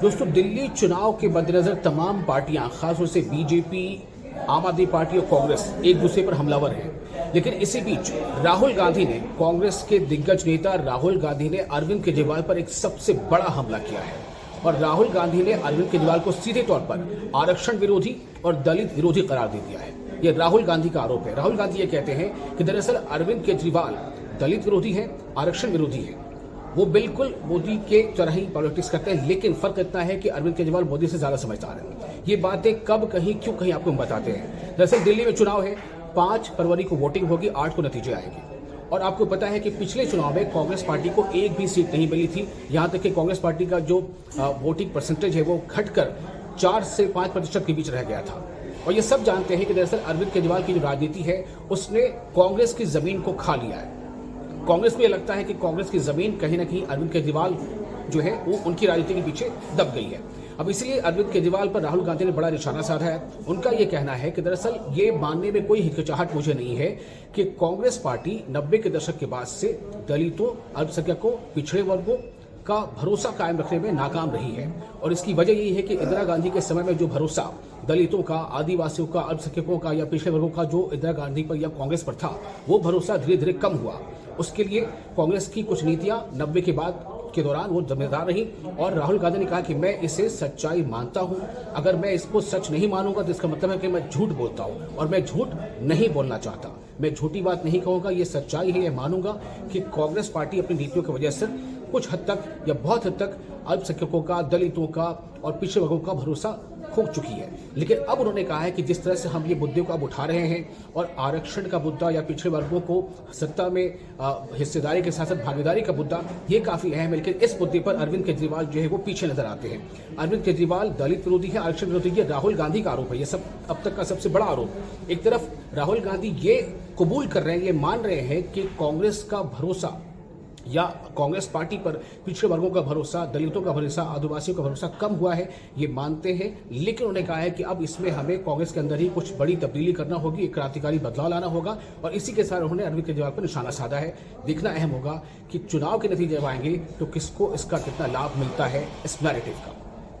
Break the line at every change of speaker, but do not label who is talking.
दोस्तों, दिल्ली चुनाव के मद्देनजर तमाम पार्टियां, खासतौर से बीजेपी, आम आदमी पार्टी और कांग्रेस एक दूसरे पर हमलावर हैं। लेकिन इसी बीच राहुल गांधी ने, कांग्रेस के दिग्गज नेता राहुल गांधी ने अरविंद केजरीवाल पर एक सबसे बड़ा हमला किया है। और राहुल गांधी ने अरविंद केजरीवाल को सीधे तौर पर आरक्षण विरोधी और दलित विरोधी करार दे दिया है। ये राहुल गांधी का आरोप है। राहुल गांधी ये कहते हैं कि दरअसल अरविंद केजरीवाल दलित विरोधी है, आरक्षण विरोधी है। वो बिल्कुल मोदी के तरह ही पॉलिटिक्स करते हैं, लेकिन फर्क इतना है कि अरविंद केजरीवाल मोदी से ज्यादा समझदार हैं। ये बातें कब कहीं क्यों कहीं आपको हम बताते हैं। दरअसल दिल्ली में चुनाव है, 5 फरवरी को वोटिंग होगी, 8 को नतीजे आएंगे। और आपको पता है कि पिछले चुनाव में कांग्रेस पार्टी को एक भी सीट नहीं मिली थी। यहां तक कि कांग्रेस पार्टी का जो वोटिंग परसेंटेज है वो घटकर 4 से 5% के बीच रह गया था। और ये सब जानते हैं कि दरअसल अरविंद केजरीवाल की जो राजनीति है उसने कांग्रेस की जमीन को खा लिया है। कांग्रेस को यह लगता है कि कांग्रेस की जमीन कहीं ना कहीं अरविंद केजरीवाल जो है वो उनकी राजनीति के पीछे दब गई है। अब इसलिए अरविंद केजरीवाल पर राहुल गांधी ने बड़ा निशाना साधा है। उनका यह कहना है कि दरअसल ये मानने में कोई हिचकिचाहट मुझे नहीं है कि कांग्रेस पार्टी 90 के दशक के बाद से दलितों, अल्पसंख्यकों, पिछड़े वर्गों का भरोसा कायम रखने में नाकाम रही है। और इसकी वजह यही है कि इंदिरा गांधी के समय में जो भरोसा दलितों का, आदिवासियों का, अल्पसंख्यकों का या पिछड़े वर्गों का जो इंदिरा गांधी पर या कांग्रेस पर था, वो भरोसा धीरे धीरे कम हुआ। उसके लिए कांग्रेस की कुछ नीतियां 90 के बाद के दौरान वो जिम्मेदार रही। और राहुल गांधी ने कहा कि मैं इसे सच्चाई मानता हूं। अगर मैं इसको सच नहीं मानूंगा तो इसका मतलब है कि मैं झूठ बोलता हूं, और मैं झूठ नहीं बोलना चाहता। मैं झूठी बात नहीं कहूंगा, ये सच्चाई है। ये मानूंगा कि कांग्रेस पार्टी अपनी नीतियों की वजह से कुछ हद तक या बहुत हद तक अल्पसंख्यकों का, दलितों का और पिछड़े वर्गों का भरोसा खो चुकी है। लेकिन अब उन्होंने कहा है कि जिस तरह से हम ये मुद्दे को अब उठा रहे हैं और आरक्षण का मुद्दा या पिछड़े वर्गों को सत्ता में हिस्सेदारी के साथ साथ भागीदारी का मुद्दा, ये काफी अहम है। लेकिन इस मुद्दे पर अरविंद केजरीवाल जो है वो पीछे नजर आते हैं। अरविंद केजरीवाल दलित विरोधी है, आरक्षण विरोधी है। राहुल गांधी का आरोप है, ये सब अब तक का सबसे बड़ा आरोप। एक तरफ राहुल गांधी ये कबूल कर रहे हैं, ये मान रहे हैं कि कांग्रेस का भरोसा या कांग्रेस पार्टी पर पिछड़े वर्गों का भरोसा, दलितों का भरोसा, आदिवासियों का भरोसा कम हुआ है, ये मानते हैं। लेकिन उन्होंने कहा है कि अब इसमें हमें कांग्रेस के अंदर ही कुछ बड़ी तब्दीली करना होगी, एक क्रांतिकारी बदलाव लाना होगा। और इसी के साथ उन्होंने अरविंद केजरीवाल पर निशाना साधा है। देखना अहम होगा कि चुनाव के नतीजे जब आएंगे तो किसको इसका कितना लाभ मिलता है इस नैरेटिव का।